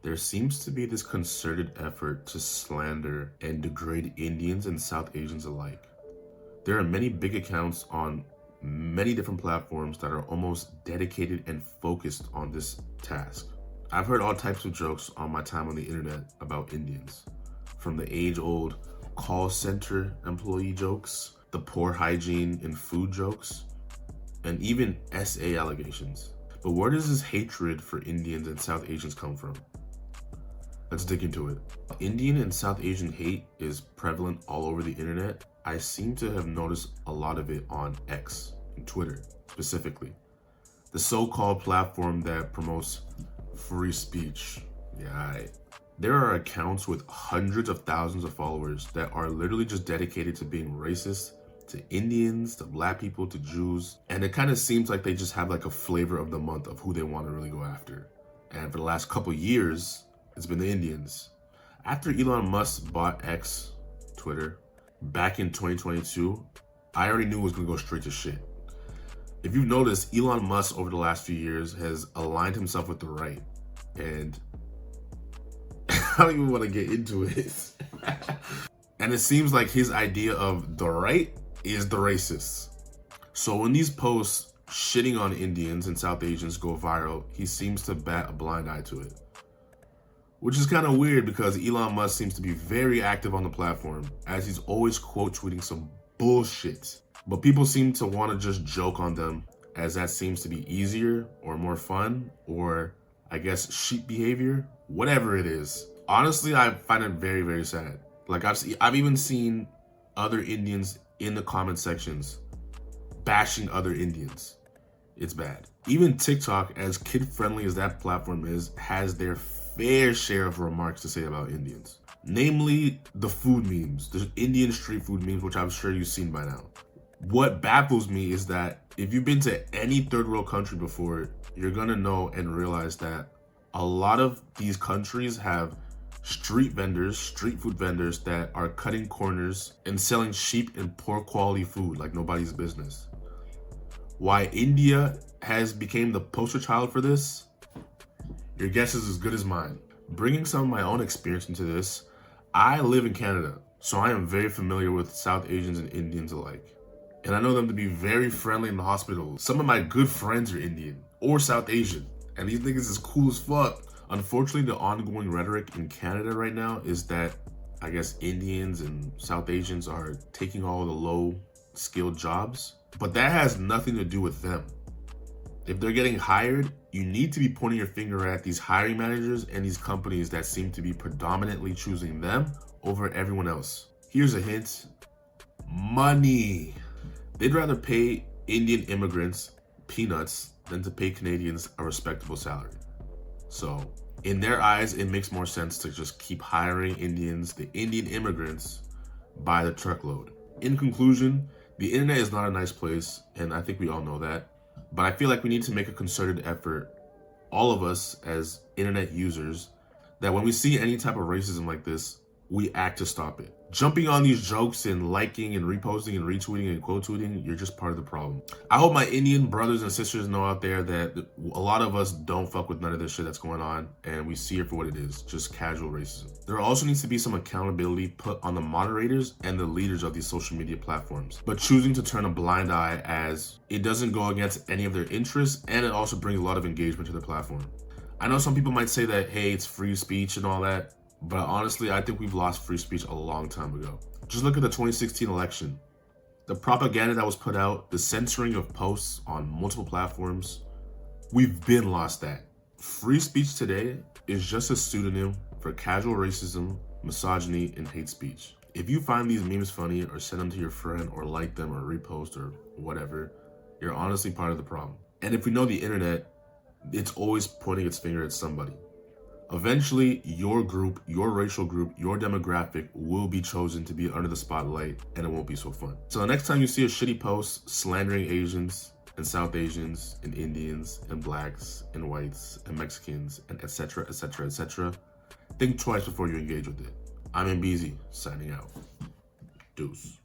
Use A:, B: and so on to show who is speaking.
A: There seems to be this concerted effort to slander and degrade Indians and South Asians alike. There are many big accounts on many different platforms that are almost dedicated and focused on this task. I've heard all types of jokes on my time on the internet about Indians, from the age-old call center employee jokes, the poor hygiene and food jokes, and even SA allegations. But where does this hatred for Indians and South Asians come from? Let's dig into it. Indian and South Asian hate is prevalent all over the internet. I seem to have noticed a lot of it on X, and Twitter specifically. The so-called platform that promotes free speech. There are accounts with hundreds of thousands of followers that are literally just dedicated to being racist to Indians, to Black people, to Jews. And it kind of seems like they just have like a flavor of the month of who they want to really go after. And for the last couple years, it's been the Indians. After Elon Musk bought X, Twitter, back in 2022, I already knew it was going to go straight to shit. If you've noticed, Elon Musk over the last few years has aligned himself with the right. And I don't even want to get into it. And it seems like his idea of the right is the racists. So when these posts shitting on Indians and South Asians go viral, he seems to bat a blind eye to it. Which is kind of weird because Elon Musk seems to be very active on the platform, as he's always quote tweeting some bullshit. But people seem to want to just joke on them, as that seems to be easier or more fun, or I guess sheep behavior, whatever it is. Honestly, I find it very, very sad. Like I've even seen other Indians in the comment sections bashing other Indians. It's bad. Even TikTok, as kid-friendly as that platform is, has their fair share of remarks to say about Indians. Namely, the food memes, the Indian street food memes, which I'm sure you've seen by now. What baffles me is that if you've been to any third world country before, you're gonna know and realize that a lot of these countries have street food vendors that are cutting corners and selling cheap and poor quality food like nobody's business. Why India has become the poster child for this? Your guess is as good as mine. Bringing some of my own experience into this, I live in Canada, so I am very familiar with South Asians and Indians alike. And I know them to be very friendly in the hospital. Some of my good friends are Indian or South Asian, and these niggas is cool as fuck. Unfortunately, the ongoing rhetoric in Canada right now is that, I guess, Indians and South Asians are taking all the low-skilled jobs, but that has nothing to do with them. If they're getting hired, you need to be pointing your finger at these hiring managers and these companies that seem to be predominantly choosing them over everyone else. Here's a hint: money. They'd rather pay Indian immigrants peanuts than to pay Canadians a respectable salary. So, in their eyes, it makes more sense to just keep hiring Indians, the Indian immigrants, by the truckload. In conclusion, the internet is not a nice place, and I think we all know that. But I feel like we need to make a concerted effort, all of us as internet users, that when we see any type of racism like this, we act to stop it. Jumping on these jokes and liking and reposting and retweeting and quote tweeting, you're just part of the problem. I hope my Indian brothers and sisters know out there that a lot of us don't fuck with none of this shit that's going on, and we see it for what it is, just casual racism. There also needs to be some accountability put on the moderators and the leaders of these social media platforms, but choosing to turn a blind eye, as it doesn't go against any of their interests, and it also brings a lot of engagement to the platform. I know some people might say that, hey, it's free speech and all that, but honestly, I think we've lost free speech a long time ago. Just look at the 2016 election. The propaganda that was put out, the censoring of posts on multiple platforms, we've been lost that. Free speech today is just a pseudonym for casual racism, misogyny, and hate speech. If you find these memes funny or send them to your friend or like them or repost or whatever, you're honestly part of the problem. And if we know the internet, it's always pointing its finger at somebody. Eventually, your group, your racial group, your demographic will be chosen to be under the spotlight, and it won't be so fun. So the next time you see a shitty post slandering Asians and South Asians and Indians and Blacks and whites and Mexicans and etc., etc., etc., think twice before you engage with it. I'm MBZ, signing out. Deuce.